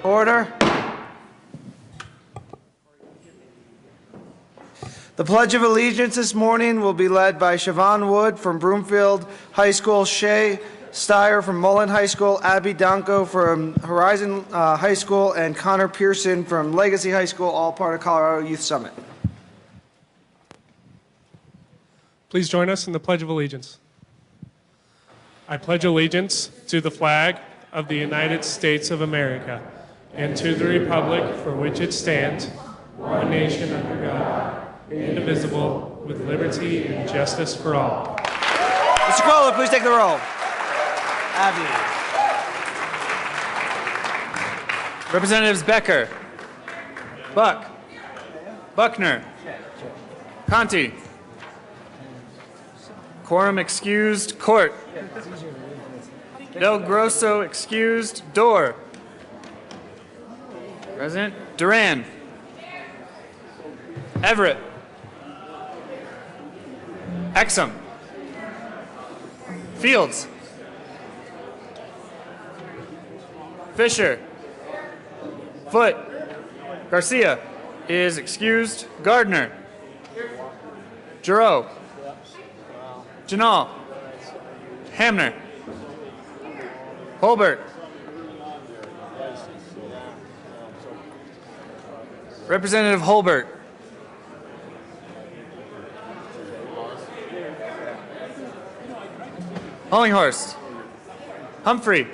Order. The Pledge of Allegiance this morning will be led by Siobhan Wood from Broomfield High School, Shay Steyer from Mullen High School, Abby Donko from Horizon High School, and Connor Pearson from Legacy High School, all part of Colorado Youth Summit. Please join us in the Pledge of Allegiance. I pledge allegiance to the flag of the United States of America and to the republic for which it stands, one nation under God, indivisible, with liberty and justice for all. Mr. Crowler, please take the roll. Abby. Representatives Becker, Buck, Buckner, Conti. Quorum excused. Court. Del Grosso excused. Dorr. Present. Duran. Everett. Exum. Fields. Fisher. Foote. Garcia is excused. Gardner. Giroux. Janal. Hamner. Holbert. Representative Holbert. Hollinghorst. Humphrey.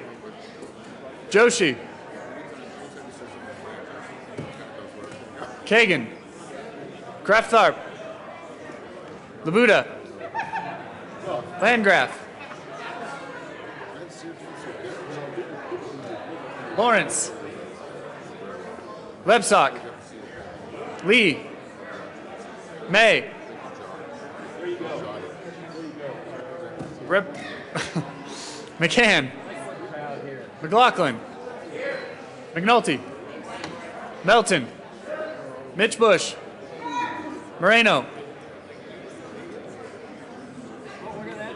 Joshi. Kagan. Kraft-Tharp. Labuda. Landgraf. Lawrence. Lebsock. Lee. May. McCann. McLaughlin. McNulty. Melton. Mitch Bush. Moreno.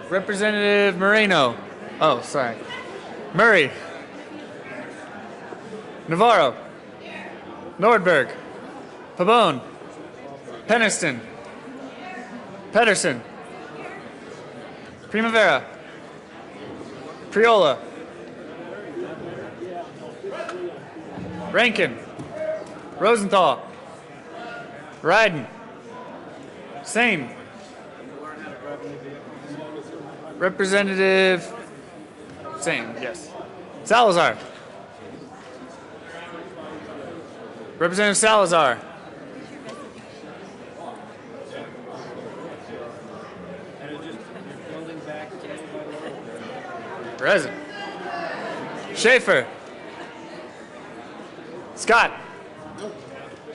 Representative Moreno. Oh, sorry. Murray. Navarro. Nordberg. Pabon. Peniston. Pedersen. Primavera. Triola. Rankin. Rosenthal. Ryden. Same. Representative. Same, yes. Salazar. Representative Salazar. Present. Schaefer. Scott.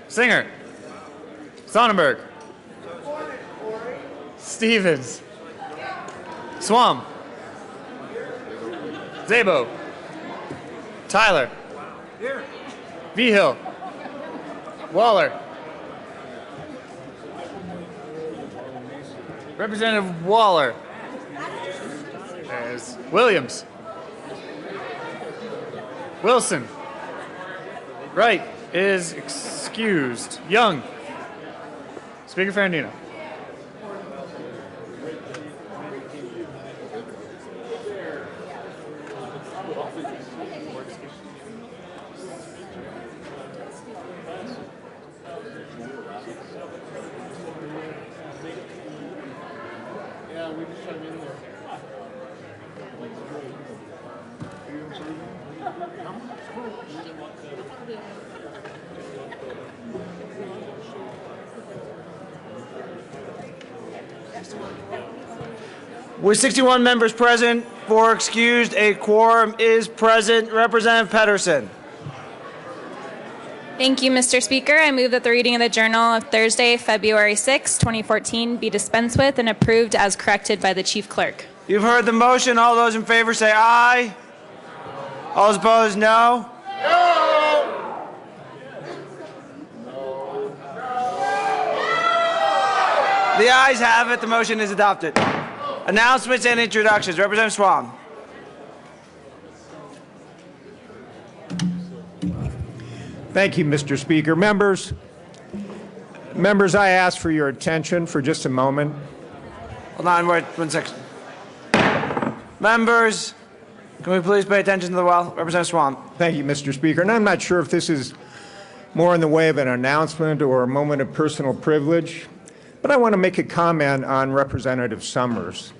Singer. Sonnenberg. Stevens. Swam. Zabo. Tyler. Here. Vigil. Waller. Representative Waller. There's Williams. Wilson. Wright is excused. Young. Speaker Ferrandino. With 61 members present, 4 excused, a quorum is present. Representative Pedersen. Thank you, Mr. Speaker. I move that the reading of the Journal of Thursday, February 6, 2014 be dispensed with and approved as corrected by the Chief Clerk. You've heard the motion. All those in favor say aye. All those opposed, no. The ayes have it. The motion is adopted. Announcements and introductions. Representative Swam. Thank you, Mr. Speaker. Members, I ask for your attention for just a moment. Hold on, wait 1 second. Members, can we please pay attention to the well? Representative Swam. Thank you, Mr. Speaker. And I'm not sure if this is more in the way of an announcement or a moment of personal privilege, but I want to make a comment on Representative Summers.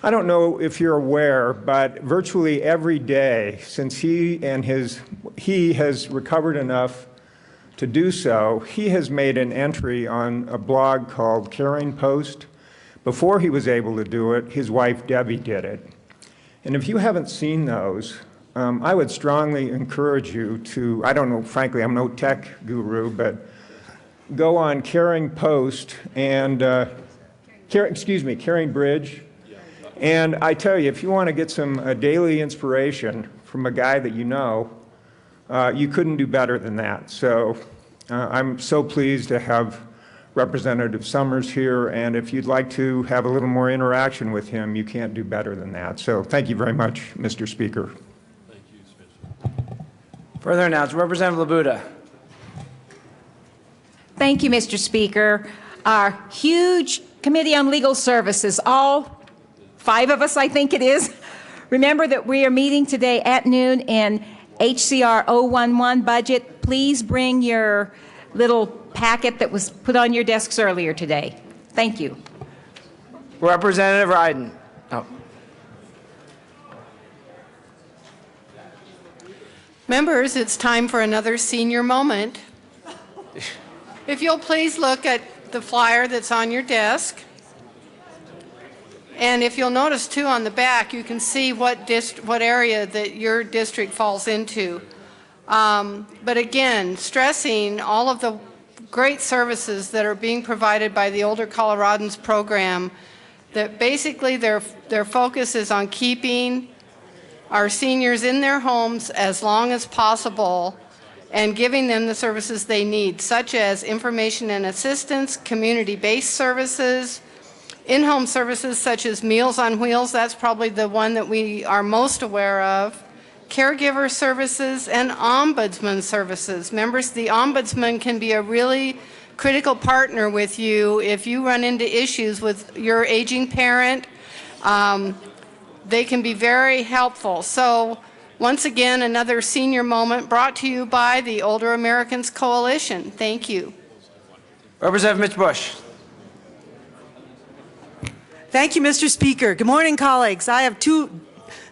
I don't know if you're aware, but virtually every day since he has recovered enough to do so, he has made an entry on a blog called Caring Post. Before he was able to do it, his wife Debbie did it. And if you haven't seen those, I would strongly encourage you to, I don't know, frankly, I'm no tech guru, but go on Caring Post and, Caring Bridge. And I tell you, if you want to get some daily inspiration from a guy that you know, you couldn't do better than that. So I'm so pleased to have Representative Summers here, and if you'd like to have a little more interaction with him, you can't do better than that. So thank you very much, Mr. Speaker. Thank you, Spencer. Further announcement. Representative Labuda. Thank you, Mr. Speaker. Our huge Committee on Legal Services, all 5 of us, I think it is, remember that we are meeting today at noon in HCR 011 budget. Please bring your little packet that was put on your desks earlier today. Thank you. Representative Ryden. Oh. Members, it's time for another senior moment. If you'll please look at the flyer that's on your desk. And if you'll notice too on the back, you can see what area that your district falls into. But again, stressing all of the great services that are being provided by the Older Coloradans program, that basically their focus is on keeping our seniors in their homes as long as possible and giving them the services they need, such as information and assistance, community-based services, in-home services such as Meals on Wheels, that's probably the one that we are most aware of, caregiver services, and ombudsman services. Members, the ombudsman can be a really critical partner with you if you run into issues with your aging parent. they can be very helpful. So once again, another senior moment brought to you by the Older Americans Coalition. Thank you. Representative Mitch Bush. Thank you, Mr. Speaker. Good morning, colleagues. I have two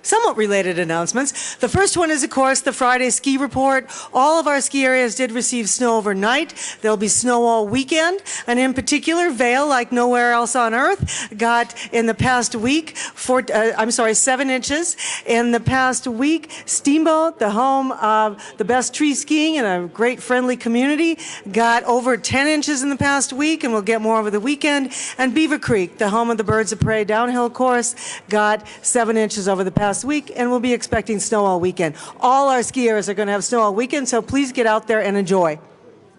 somewhat related announcements. The first one is, of course, the Friday ski report. All of our ski areas did receive snow overnight. There'll be snow all weekend, and in particular, Vail, like nowhere else on earth, got in the past week 7 inches. In the past week, Steamboat, the home of the best tree skiing and a great friendly community, got over 10 inches in the past week, and we'll get more over the weekend. And Beaver Creek, the home of the Birds of Prey downhill course, got 7 inches over the past week, and we'll be expecting snow all weekend. All our ski areas are going to have snow all weekend, so please get out there and enjoy.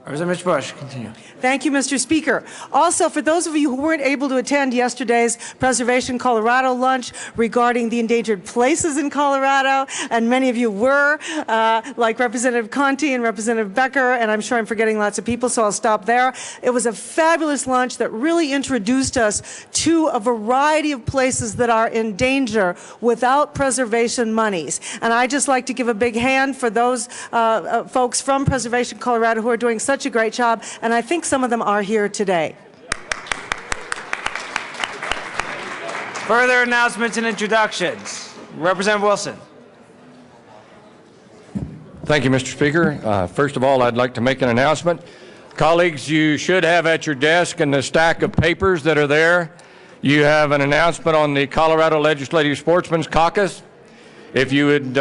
Representative Mitch Bush, continue. Thank you, Mr. Speaker. Also, for those of you who weren't able to attend yesterday's Preservation Colorado lunch regarding the endangered places in Colorado, and many of you were, like Representative Conti and Representative Becker, and I'm sure I'm forgetting lots of people, so I'll stop there. It was a fabulous lunch that really introduced us to a variety of places that are in danger without preservation monies. And I'd just like to give a big hand for those folks from Preservation Colorado who are doing such a great job, and I think some of them are here today. Further announcements and introductions. Representative Wilson. Thank you, Mr. Speaker. First of all, I'd like to make an announcement. Colleagues, you should have at your desk in the stack of papers that are there, you have an announcement on the Colorado Legislative Sportsman's Caucus. If you would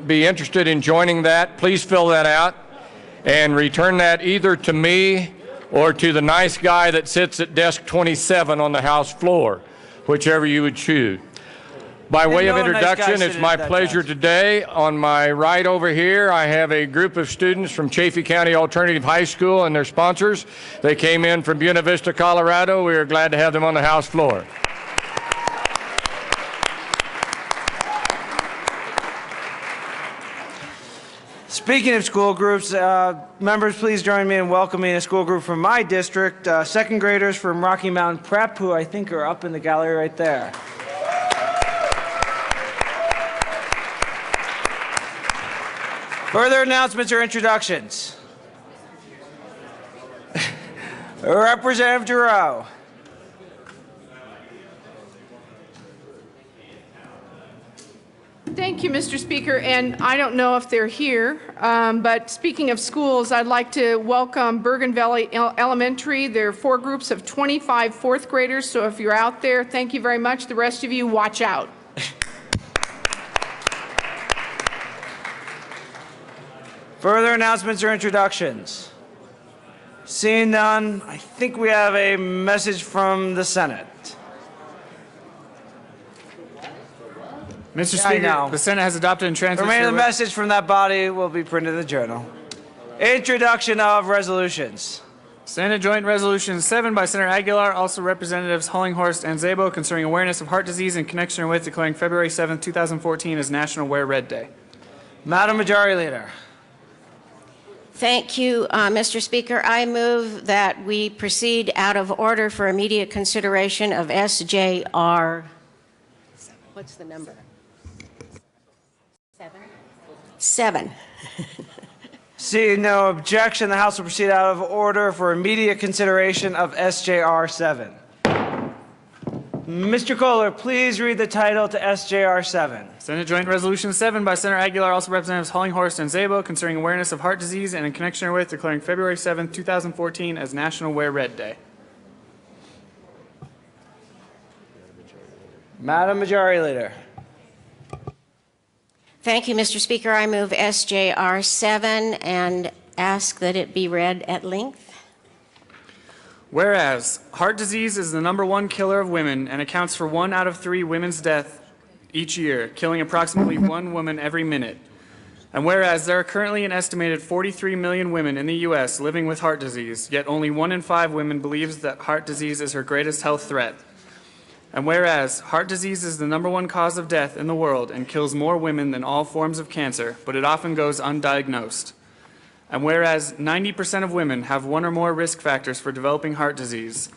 be interested in joining that, please fill that out and return that either to me or to the nice guy that sits at desk 27 on the House floor, whichever you would choose. By way of introduction, it's my pleasure today. On my right over here, I have a group of students from Chaffee County Alternative High School and their sponsors. They came in from Buena Vista, Colorado. We are glad to have them on the House floor. Speaking of school groups, members, please join me in welcoming a school group from my district, second graders from Rocky Mountain Prep, who I think are up in the gallery right there. Further announcements or introductions? Representative Giroux. Thank you, Mr. Speaker, and I don't know if they're here, but speaking of schools, I'd like to welcome Bergen Valley Elementary. There are 4 groups of 25 fourth graders, so if you're out there, thank you very much. The rest of you, watch out. Further announcements or introductions? Seeing none, I think we have a message from the Senate. Mr. Speaker, the Senate has adopted and transmitted. The remainder of the message from that body will be printed in the journal. Introduction of resolutions. Senate Joint Resolution 7 by Senator Aguilar, also Representatives Hollinghorst and Szabo, concerning awareness of heart disease in connection with declaring February 7, 2014 as National Wear Red Day. Madam Majority Leader. Thank you, Mr. Speaker. I move that we proceed out of order for immediate consideration of SJR. What's the number? 7. Seeing no objection, the House will proceed out of order for immediate consideration of SJR 7. Mr. Kohler, please read the title to SJR 7. Senate Joint Resolution 7 by Senator Aguilar, also Representatives Hollinghorst and Szabo, concerning awareness of heart disease and in connection with declaring February 7, 2014 as National Wear Red Day. Madam Majority Leader. Thank you, Mr. Speaker. I move SJR 7 and ask that it be read at length. Whereas heart disease is the #1 killer of women and accounts for 1 out of 3 women's deaths each year, killing approximately 1 woman every minute. And whereas there are currently an estimated 43 million women in the U.S. living with heart disease, yet only 1 in 5 women believes that heart disease is her greatest health threat. And whereas heart disease is the #1 cause of death in the world and kills more women than all forms of cancer, but it often goes undiagnosed. And whereas 90% of women have 1 or more risk factors for developing heart disease.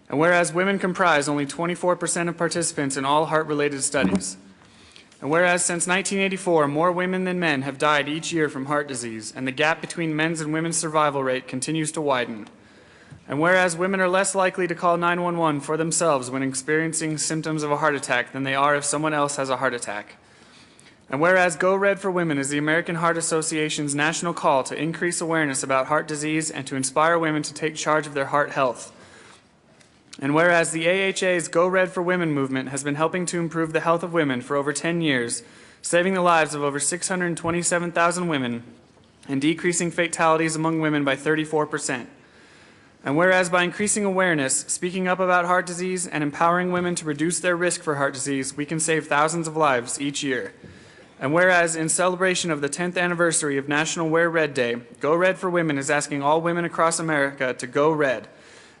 And whereas women comprise only 24% of participants in all heart-related studies. And whereas since 1984, more women than men have died each year from heart disease, and the gap between men's and women's survival rate continues to widen. And whereas women are less likely to call 911 for themselves when experiencing symptoms of a heart attack than they are if someone else has a heart attack. And whereas Go Red for Women is the American Heart Association's national call to increase awareness about heart disease and to inspire women to take charge of their heart health. And whereas the AHA's Go Red for Women movement has been helping to improve the health of women for over 10 years, saving the lives of over 627,000 women and decreasing fatalities among women by 34%. And whereas by increasing awareness, speaking up about heart disease, and empowering women to reduce their risk for heart disease, we can save thousands of lives each year. And whereas in celebration of the 10th anniversary of National Wear Red Day, Go Red for Women is asking all women across America to go red.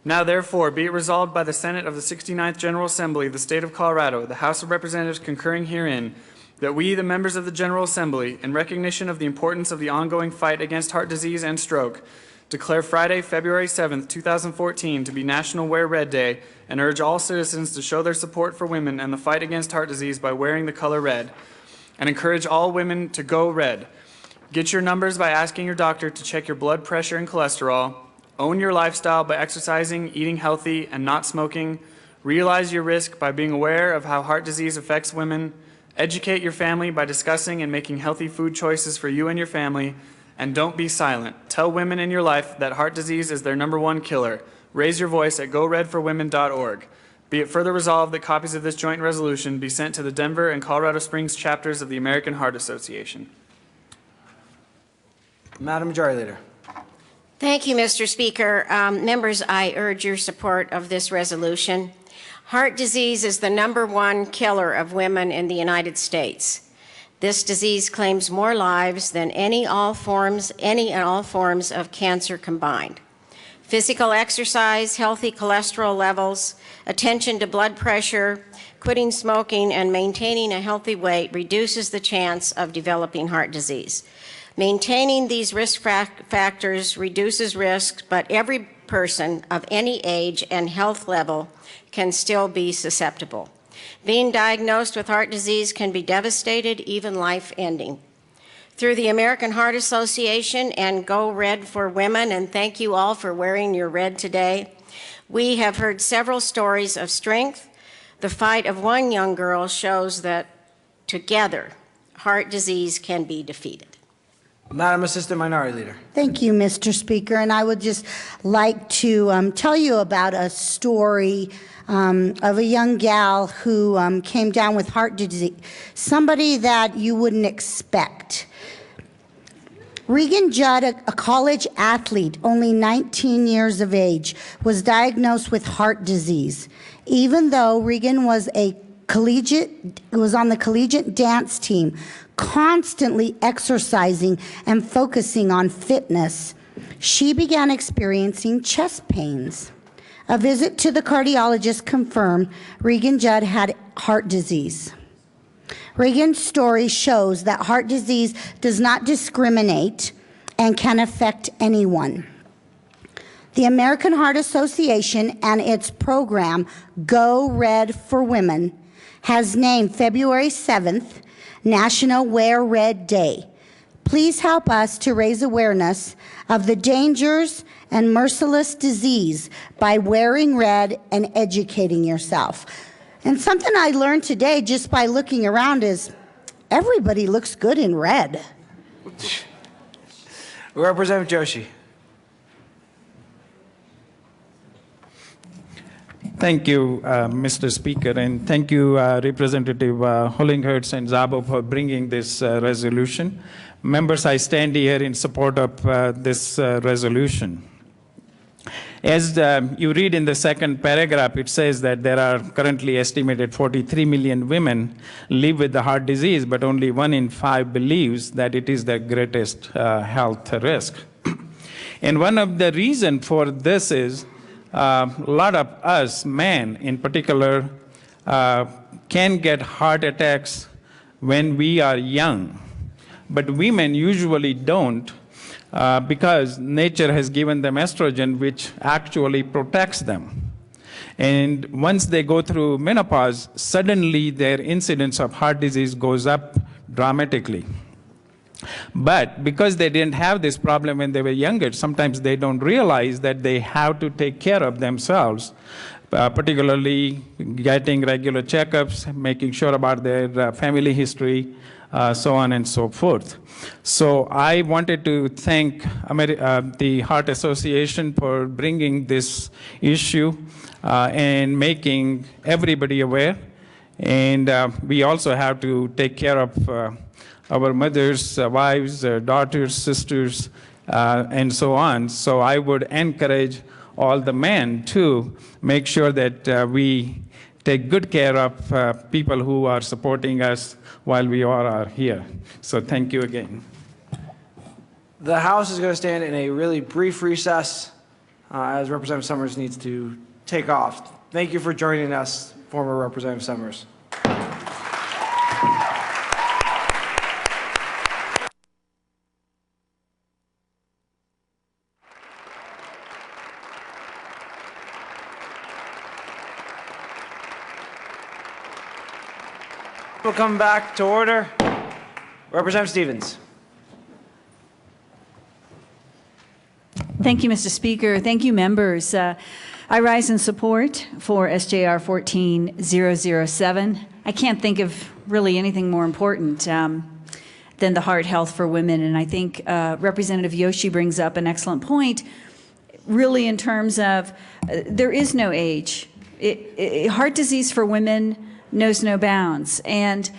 Now therefore, be it resolved by the Senate of the 69th General Assembly of the State of Colorado, the House of Representatives concurring herein, that we, the members of the General Assembly, in recognition of the importance of the ongoing fight against heart disease and stroke, declare Friday, February 7th, 2014 to be National Wear Red Day and urge all citizens to show their support for women and the fight against heart disease by wearing the color red, and encourage all women to go red. Get your numbers by asking your doctor to check your blood pressure and cholesterol. Own your lifestyle by exercising, eating healthy, and not smoking. Realize your risk by being aware of how heart disease affects women. Educate your family by discussing and making healthy food choices for you and your family. And don't be silent. Tell women in your life that heart disease is their #1 killer. Raise your voice at goredforwomen.org. Be it further resolved that copies of this joint resolution be sent to the Denver and Colorado Springs chapters of the American Heart Association. Madam Majority Leader. Thank you, Mr. Speaker. Members, I urge your support of this resolution. Heart disease is the #1 killer of women in the United States. This disease claims more lives than any and all forms of cancer combined. Physical exercise, healthy cholesterol levels, attention to blood pressure, quitting smoking, and maintaining a healthy weight reduces the chance of developing heart disease. Maintaining these risk factors reduces risk, but every person of any age and health level can still be susceptible. Being diagnosed with heart disease can be devastating, even life-ending. Through the American Heart Association and Go Red for Women, and thank you all for wearing your red today, we have heard several stories of strength. The fight of one young girl shows that together, heart disease can be defeated. Madam Assistant Minority Leader. Thank you, Mr. Speaker. And I would just like to tell you about a story of a young gal who came down with heart disease, somebody that you wouldn't expect. Regan Judd, a college athlete, only 19 years of age, was diagnosed with heart disease. Even though Regan was on the collegiate dance team, constantly exercising and focusing on fitness, she began experiencing chest pains. A visit to the cardiologist confirmed Regan Judd had heart disease. Regan's story shows that heart disease does not discriminate and can affect anyone. The American Heart Association and its program, Go Red for Women, has named February 7th National Wear Red Day. Please help us to raise awareness of the dangers and merciless disease by wearing red and educating yourself. And something I learned today just by looking around is everybody looks good in red. Representative Joshi. Thank you, Mr. Speaker, and thank you, Representative Hollinghertz and Szabo, for bringing this resolution. Members, I stand here in support of this resolution. As you read in the second paragraph, it says that there are currently estimated 43 million women live with the heart disease, but only 1 in 5 believes that it is their greatest health risk. And one of the reasons for this is a lot of us, men in particular, can get heart attacks when we are young. But women usually don't because nature has given them estrogen, which actually protects them. And once they go through menopause, suddenly their incidence of heart disease goes up dramatically. But because they didn't have this problem when they were younger, sometimes they don't realize that they have to take care of themselves, particularly getting regular checkups, making sure about their family history, so on and so forth. So I wanted to thank the Heart Association for bringing this issue and making everybody aware. And we also have to take care of our mothers, wives, daughters, sisters, and so on. So I would encourage all the men to make sure that we take good care of people who are supporting us while we all are here. So thank you again. The House is going to stand in a really brief recess as Representative Summers needs to take off. Thank you for joining us, former Representative Summers. We'll come back to order. Representative Stevens. Thank you, Mr. Speaker. Thank you, members. I rise in support for SJR 14007. I can't think of really anything more important than the heart health for women, and I think Representative Yoshi brings up an excellent point, really in terms of there is no age. Heart disease for women knows no bounds. And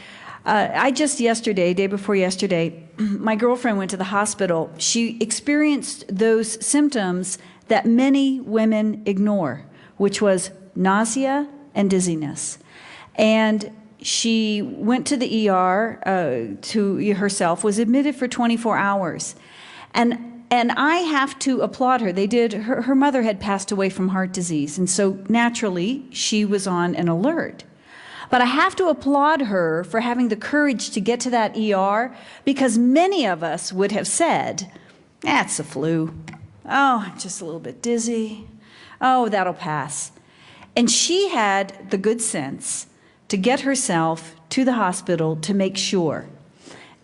I just yesterday, day before yesterday, my girlfriend went to the hospital. She experienced those symptoms that many women ignore, which was nausea and dizziness. And she went to the ER to herself, was admitted for 24 hours. And I have to applaud her. Her mother had passed away from heart disease, and so naturally she was on an alert. But I have to applaud her for having the courage to get to that ER, because many of us would have said, that's the flu. Oh, I'm just a little bit dizzy. Oh, that'll pass. And she had the good sense to get herself to the hospital to make sure.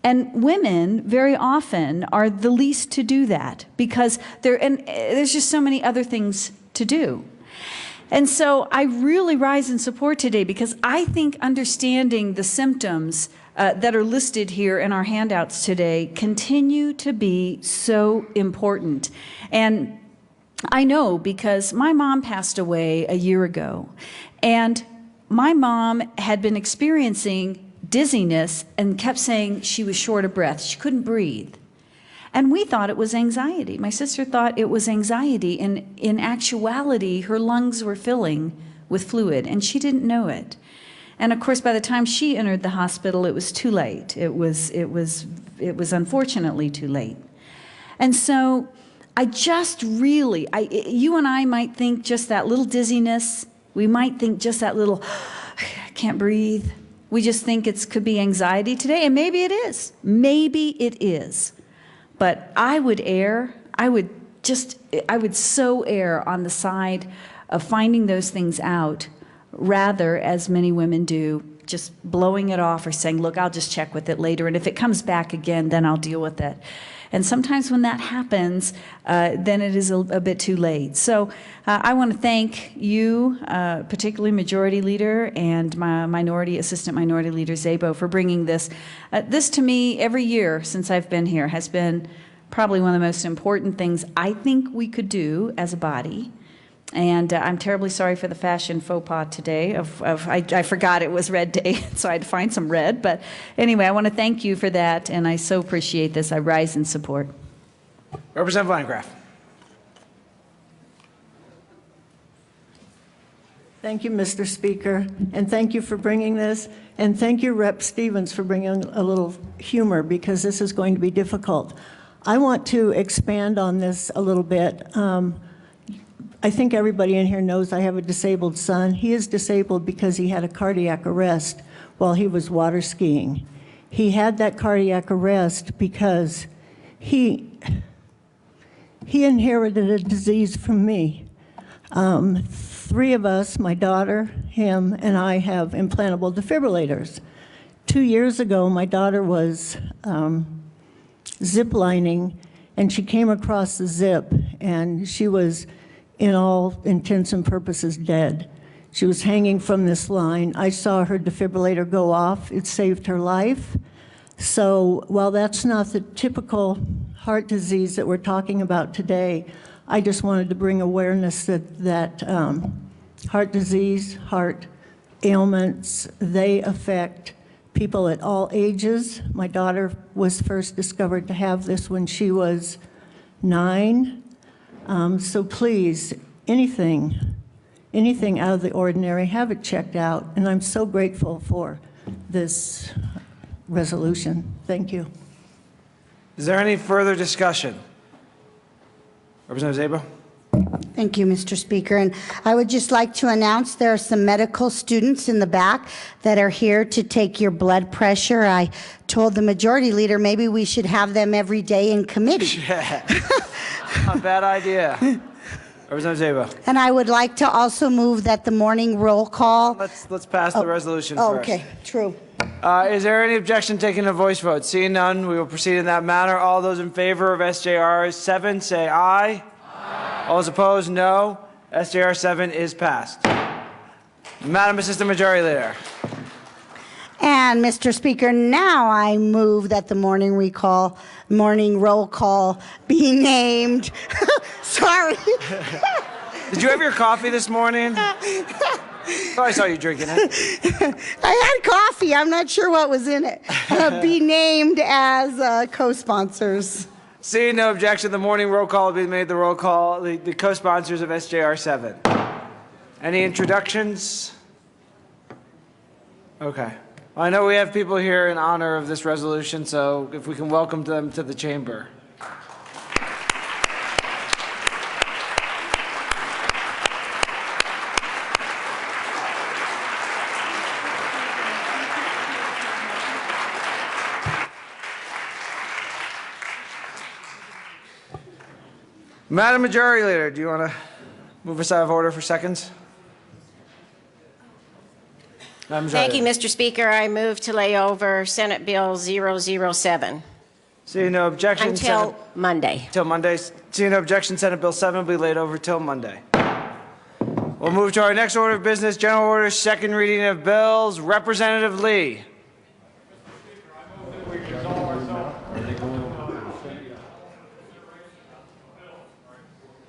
And women very often are the least to do that because there's just so many other things to do. And so I really rise in support today because I think understanding the symptoms that are listed here in our handouts today continue to be so important. And I know because my mom passed away a year ago, and my mom had been experiencing dizziness and kept saying she was short of breath. She couldn't breathe. And we thought it was anxiety. My sister thought it was anxiety, and in actuality, her lungs were filling with fluid, and she didn't know it. And of course, by the time she entered the hospital, it was too late. It was unfortunately too late. And so I just really, you and I might think just that little dizziness. We might think just that little, I can't breathe. We just think it could be anxiety today, and maybe it is. Maybe it is. But I would so err on the side of finding those things out rather, as many women do, just blowing it off or saying, look, I'll just check with it later, and if it comes back again, then I'll deal with it. And sometimes when that happens, then it is a bit too late. So I want to thank you, particularly Majority Leader and my Assistant Minority Leader Szabo, for bringing this. This to me, every year since I've been here, has been probably one of the most important things I think we could do as a body. And I'm terribly sorry for the fashion faux pas today. I forgot it was Red Day, so I had to find some red. But anyway, I want to thank you for that, and I so appreciate this. I rise in support. Representative Landgraf. Thank you, Mr. Speaker, and thank you for bringing this. And thank you, Rep. Stevens, for bringing a little humor, because this is going to be difficult. I want to expand on this a little bit. I think everybody in here knows I have a disabled son. He is disabled because he had a cardiac arrest while he was water skiing. He had that cardiac arrest because he inherited a disease from me. Three of us, my daughter, him, and I, have implantable defibrillators. 2 years ago, my daughter was ziplining, and she came across the zip, and she was, in all intents and purposes, dead. She was hanging from this line. I saw her defibrillator go off. It saved her life. So while that's not the typical heart disease that we're talking about today, I just wanted to bring awareness that heart disease, heart ailments, they affect people at all ages. My daughter was first discovered to have this when she was 9. So please, anything out of the ordinary, have it checked out. And I'm so grateful for this resolution. Thank you. Is there any further discussion? Representative Zabo? Thank you, Mr. Speaker. And I would just like to announce there are some medical students in the back that are here to take your blood pressure. I told the majority leader maybe we should have them every day in committee. Yeah. Not a bad idea. Representative Zabo? And I would like to also move that the morning roll call. Let's pass the resolution Oh, first. okay, true. Is there any objection to taking a voice vote? Seeing none, we will proceed in that manner. All those in favor of SJR 7 say aye. Aye. All those opposed, no. SJR 7 is passed. Madam Assistant Majority Leader. And Mr. Speaker, now I move that the morning roll call be named. Sorry. Did you have your coffee this morning? Oh, I saw you drinking it. I had coffee. I'm not sure what was in it. Be named as co-sponsors. Seeing no objection, the morning roll call will be made the roll call, the co-sponsors of SJR 7. Any introductions? Okay. Well, I know we have people here in honor of this resolution, so if we can welcome them to the chamber. Madam Majority Leader, do you want to move us out of order for seconds? Thank you, Mr. Speaker. I move to lay over Senate Bill 007. Seeing no objection. Until Monday. Till Monday. Seeing no objection, Senate Bill 7 will be laid over till Monday. We'll move to our next order of business, General Order, second reading of bills. Representative Lee.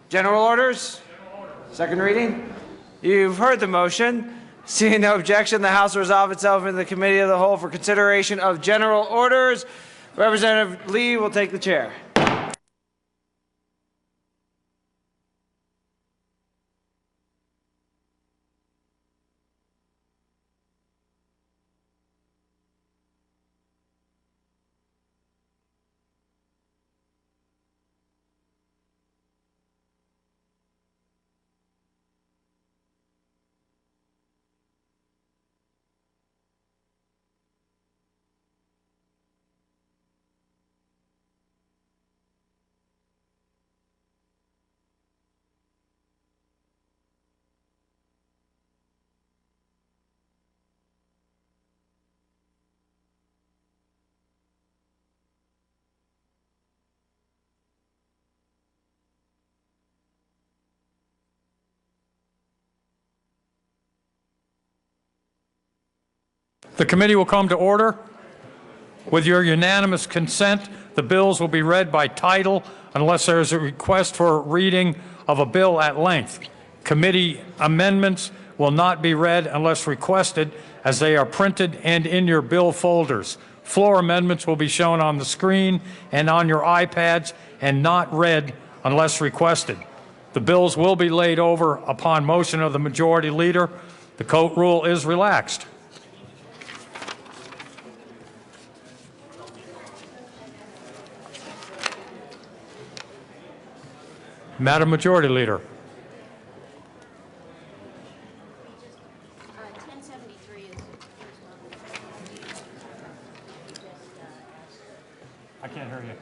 General orders? Second reading? You've heard the motion. Seeing no objection, the House will resolve itself into the Committee of the Whole for consideration of general orders. Representative Lee will take the chair. The committee will come to order. With your unanimous consent, the bills will be read by title unless there is a request for a reading of a bill at length. Committee amendments will not be read unless requested, as they are printed and in your bill folders. Floor amendments will be shown on the screen and on your iPads and not read unless requested. The bills will be laid over upon motion of the majority leader. The court rule is relaxed. Madam Majority Leader. 1073 is. I can't hear you.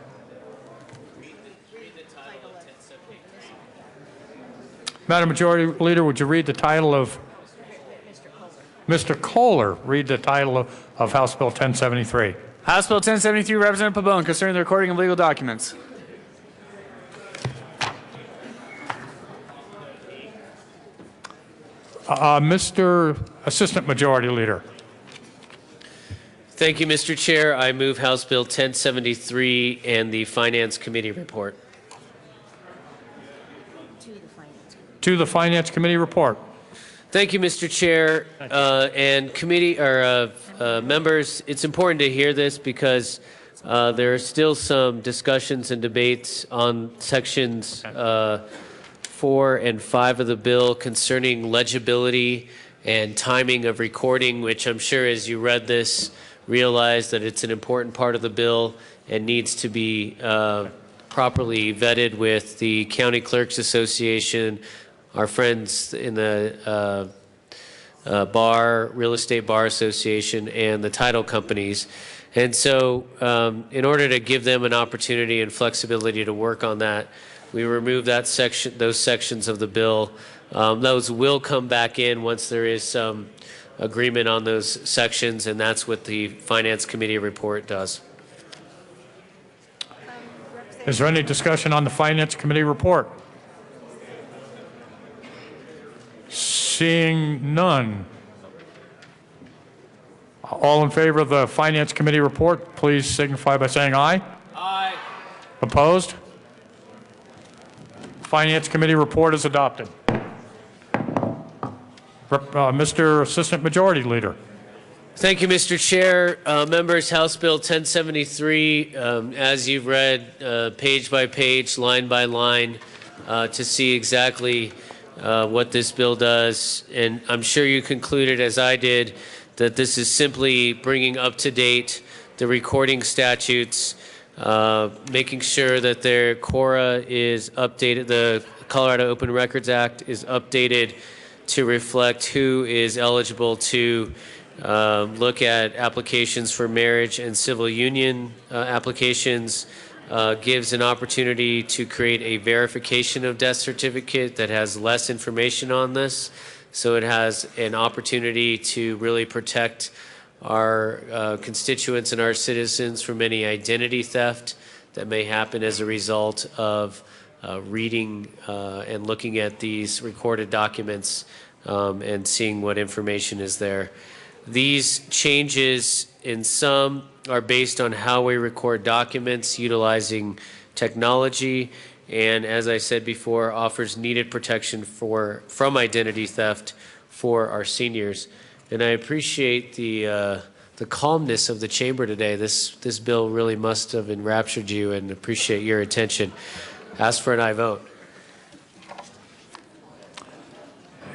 Madam Majority Leader, would you read the title of Mr. Kohler, read the title of House Bill 1073. House Bill 1073, Representative Pabon, concerning the recording of legal documents. Mr. Assistant Majority Leader. Thank you, Mr. Chair. I move House Bill 1073 and the Finance Committee report. To the Finance Committee report. Thank you, Mr. Chair, and committee or members. It's important to hear this because there are still some discussions and debates on sections 4 and 5 of the bill concerning legibility and timing of recording, which I'm sure as you read this realize that it's an important part of the bill and needs to be properly vetted with the County Clerks Association, our friends in the Real Estate Bar Association, and the title companies. And so in order to give them an opportunity and flexibility to work on that, we remove that section, those sections of the bill. Those will come back in once there is some agreement on those sections, and that's what the Finance Committee report does. Is there any discussion on the Finance Committee report? Seeing none. All in favor of the Finance Committee report, please signify by saying aye. Aye. Opposed? Finance Committee report is adopted. Mr. Assistant Majority Leader. Thank you, Mr. Chair. Members, House Bill 1073, as you've read page by page, line by line, to see exactly what this bill does. And I'm sure you concluded, as I did, that this is simply bringing up to date the recording statutes, making sure that their CORA is updated, the Colorado Open Records Act is updated to reflect who is eligible to look at applications for marriage and civil union applications, gives an opportunity to create a verification of death certificate that has less information on this. So it has an opportunity to really protect our constituents and our citizens from any identity theft that may happen as a result of reading and looking at these recorded documents and seeing what information is there. These changes in some are based on how we record documents utilizing technology, and as I said before, offers needed protection from identity theft for our seniors. And I appreciate the calmness of the chamber today. This bill really must have enraptured you, and appreciate your attention. Ask for an aye vote.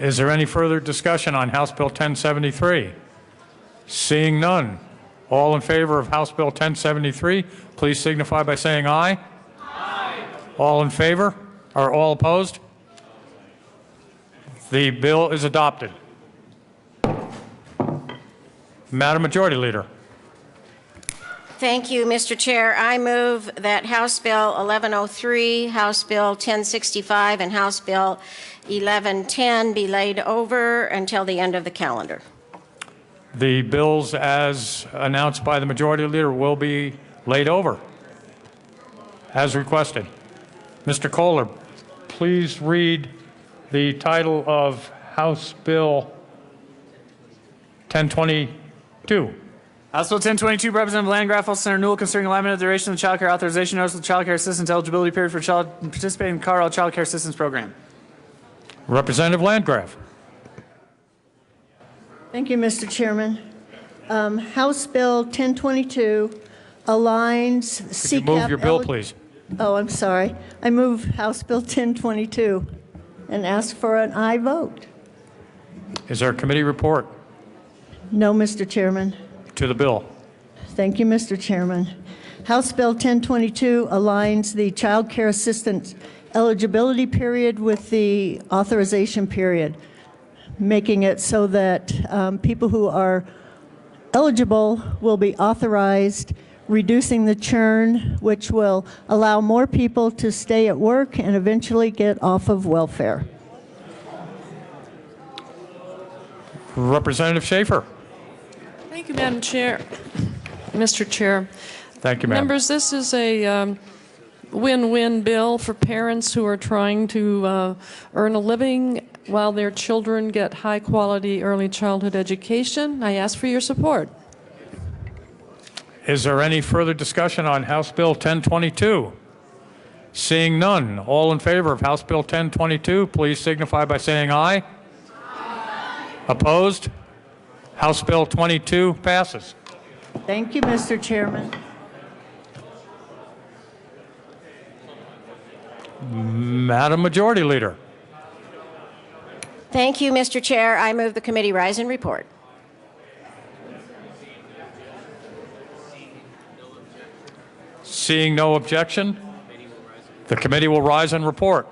Is there any further discussion on House Bill 1073? Seeing none. All in favor of House Bill 1073, please signify by saying aye. Aye. All in favor or all opposed? The bill is adopted. Madam Majority Leader. Thank you, Mr. Chair. I move that House Bill 1103, House Bill 1065, and House Bill 1110 be laid over until the end of the calendar. The bills, as announced by the Majority Leader, will be laid over, as requested. Mr. Kohler, please read the title of House Bill 1022. House Bill 1022, Representative Landgraf, also Senator Newell, concerning alignment of the duration of the child care authorization notice of the child care assistance eligibility period for child participating in the Colorado Child Care Assistance Program. Representative Landgraf. Thank you, Mr. Chairman. House Bill 1022 aligns Could you move your bill, please? Oh, I'm sorry. I move House Bill 1022 and ask for an aye vote. Is there a committee report? No, Mr. Chairman. To the bill. Thank you, Mr. Chairman. House Bill 1022 aligns the child care assistance eligibility period with the authorization period, making it so that people who are eligible will be authorized, reducing the churn, which will allow more people to stay at work and eventually get off of welfare. Representative Schaefer. Thank you, Madam Chair. Mr. Chair. Thank you, ma'am. Members, this is a win-win bill for parents who are trying to earn a living while their children get high-quality early childhood education. I ask for your support. Is there any further discussion on House Bill 1022? Seeing none, all in favor of House Bill 1022, please signify by saying aye. Aye. Opposed? House Bill 22 passes. Thank you, Mr. Chairman. Madam Majority Leader. Thank you, Mr. Chair. I move the committee rise and report. Seeing no objection, the committee will rise and report.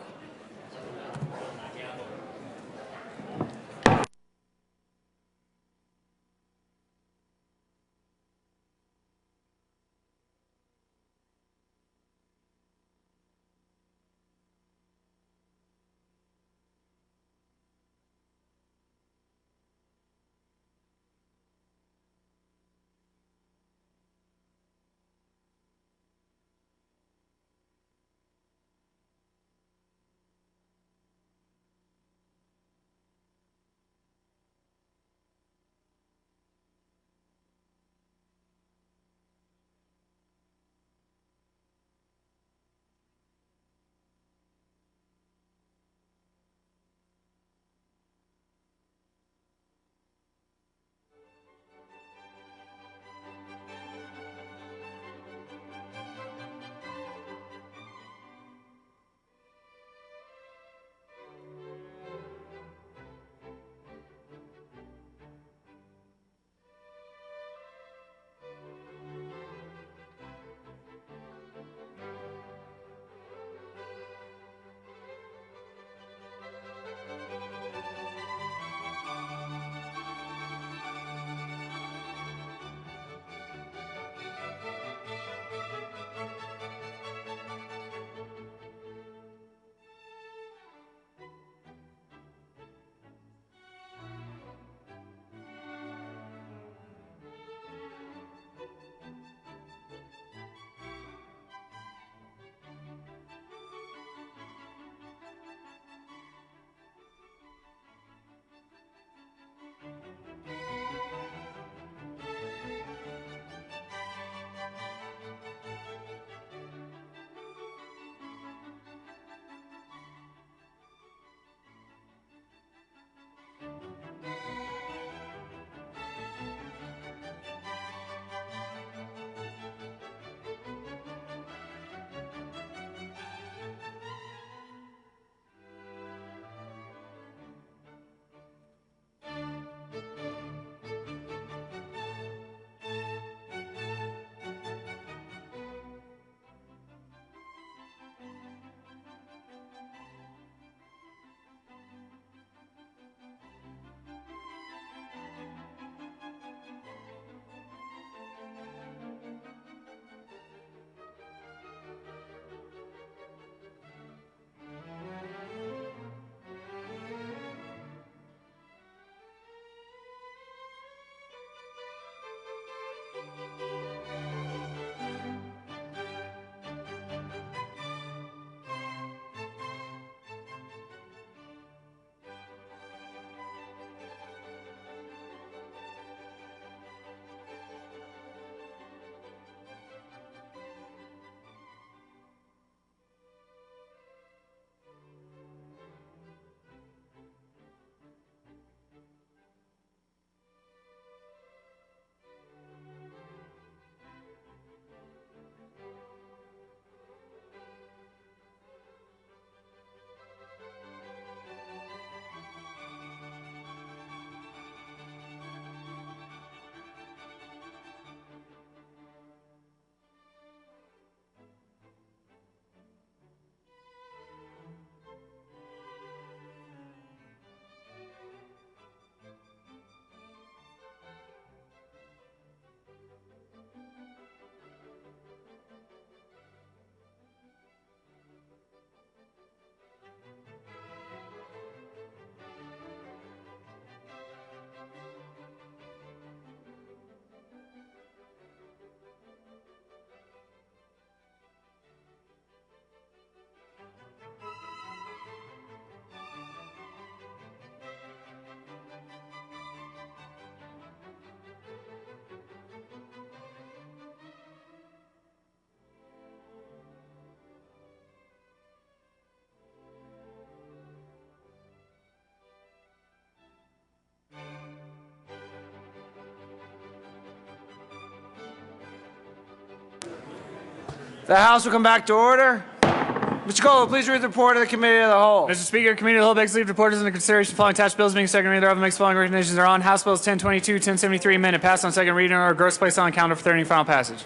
The House will come back to order. Mr. Cole, please read the report of the Committee of the Whole. Mr. Speaker, Committee of the Whole begs leave to report into consideration the following attached bills being second reading thereof and makes the following recognitions are on. House Bills 1022, 1073, amended, passed on second reading or gross placed on calendar for third and final passage.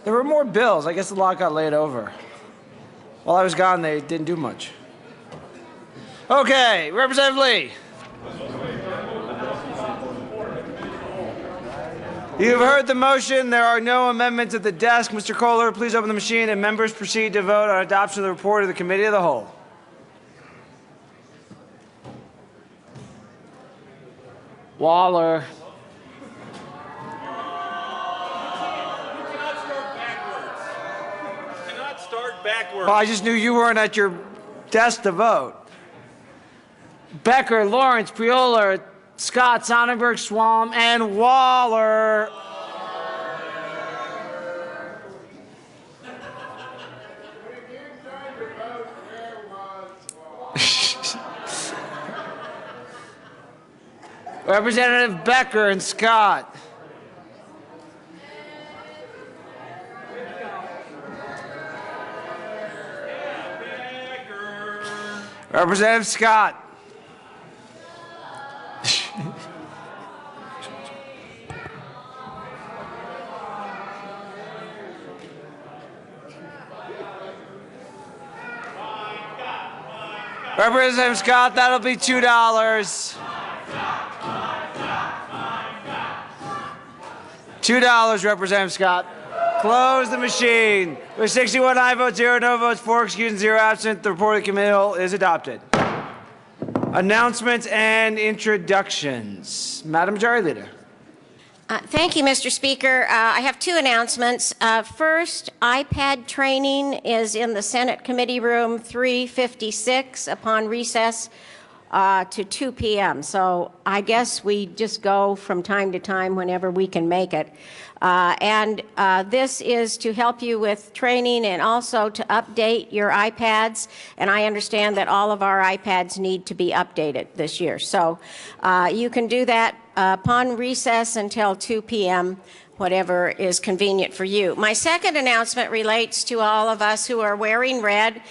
There were more bills. I guess a lot got laid over. While I was gone, they didn't do much. Okay, Representative Lee. You've heard the motion. There are no amendments at the desk. Mr. Kohler, please open the machine and members proceed to vote on adoption of the report of the Committee of the Whole. Waller. Backwards. Well, I just knew you weren't at your desk to vote. Becker, Lawrence, Priola, Scott, Sonnenberg, Swam, and Waller. Representative Becker and Scott. Representative Scott. Representative Scott, that'll be $2. $2, Representative Scott. Close the machine. With 61 aye votes, 0 no votes, 4 excused, and 0 absent, the report of the committee is adopted. Announcements and introductions. Madam Majority Leader. Thank you, Mr. Speaker. I have two announcements. First, iPad training is in the Senate Committee Room 356 upon recess to 2 p.m. So I guess we just go from time to time whenever we can make it. This is to help you with training and also to update your iPads. And I understand that all of our iPads need to be updated this year. So you can do that upon recess until 2 p.m., whatever is convenient for you. My second announcement relates to all of us who are wearing red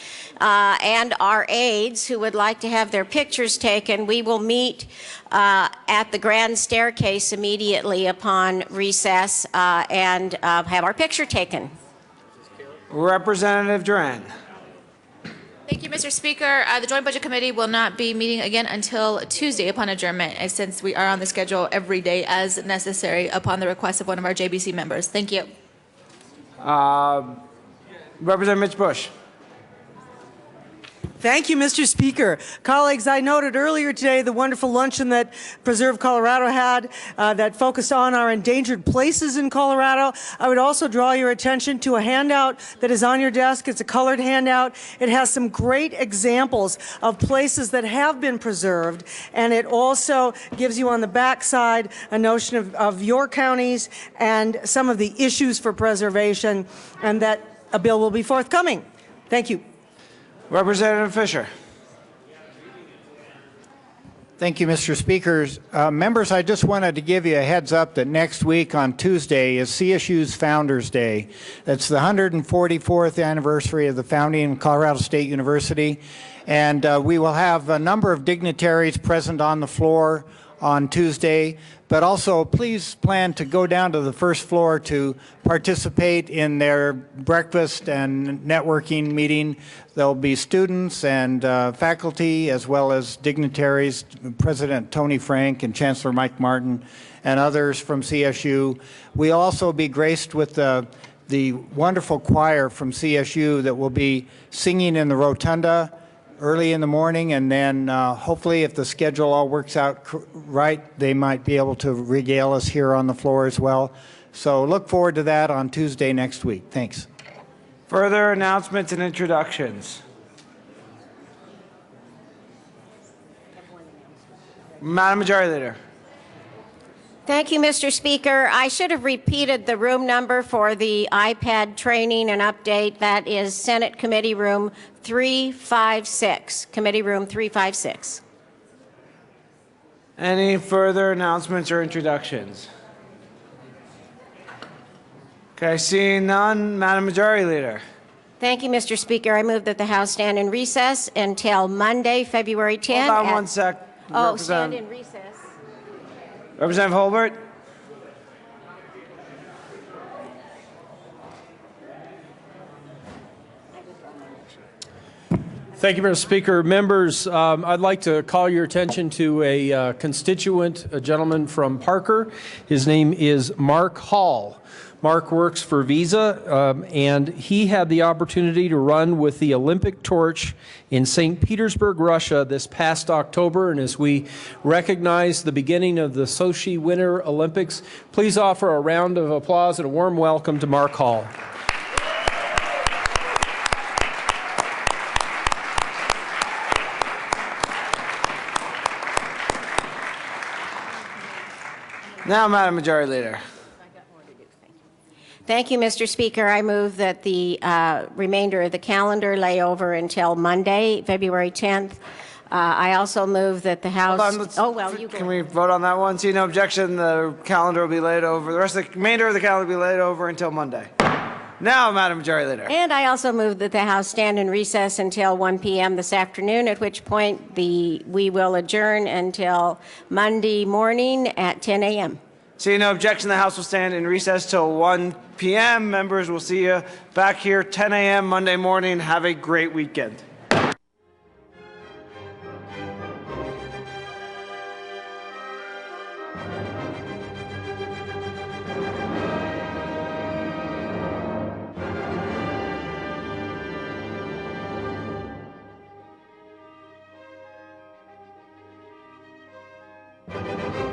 and our aides who would like to have their pictures taken. We will meet at the grand staircase immediately upon recess and have our picture taken. Representative Duran. Thank you, Mr. Speaker. The Joint Budget Committee will not be meeting again until Tuesday upon adjournment, since we are on the schedule every day as necessary upon the request of one of our JBC members. Thank you. Representative Mitch Bush. Thank you, Mr. Speaker. Colleagues, I noted earlier today the wonderful luncheon that Preserve Colorado had that focused on our endangered places in Colorado. I would also draw your attention to a handout that is on your desk. It's a colored handout. It has some great examples of places that have been preserved, and it also gives you on the back side a notion of your counties and some of the issues for preservation, and that a bill will be forthcoming. Thank you. Representative Fisher. Thank you, Mr. Speaker. Members, I just wanted to give you a heads up that next week on Tuesday is CSU's Founders Day. That's the 144th anniversary of the founding of Colorado State University. And we will have a number of dignitaries present on the floor on Tuesday, but also please plan to go down to the first floor to participate in their breakfast and networking meeting. There'll be students and faculty as well as dignitaries, President Tony Frank and Chancellor Mike Martin and others from CSU. We'll also be graced with the wonderful choir from CSU that will be singing in the rotunda early in the morning, and then hopefully if the schedule all works out right, they might be able to regale us here on the floor as well. So look forward to that on Tuesday next week. Thanks. Further announcements and introductions. Madam Majority Leader. Thank you, Mr. Speaker. I should have repeated the room number for the iPad training and update. That is Senate Committee Room 356. Committee Room 356. Any further announcements or introductions? Okay, seeing none, Madam Majority Leader. Thank you, Mr. Speaker. I move that the House stand in recess until Monday, February 10th. Hold on at- one sec. Oh, stand in recess. Representative Holbert? Thank you, Mr. Speaker. Members, I'd like to call your attention to a constituent, a gentleman from Parker. His name is Mark Hall. Mark works for Visa, and he had the opportunity to run with the Olympic torch in St. Petersburg, Russia this past October. And as we recognize the beginning of the Sochi Winter Olympics, please offer a round of applause and a warm welcome to Mark Hall. Now, Madam Majority Leader. Thank you, Mr. Speaker. I move that the remainder of the calendar lay over until Monday, February 10th. I also move that the House... Hold on, let's- oh, well, you go. Can we vote on that one? See no objection, the calendar will be laid over, the rest of the remainder of the calendar will be laid over until Monday. Now, Madam Majority Leader. And I also move that the House stand in recess until 1 p.m. this afternoon, at which point we will adjourn until Monday morning at 10 a.m. Seeing no objection, the House will stand in recess till 1 p.m. Members, we'll see you back here 10 a.m. Monday morning. Have a great weekend. Thank you.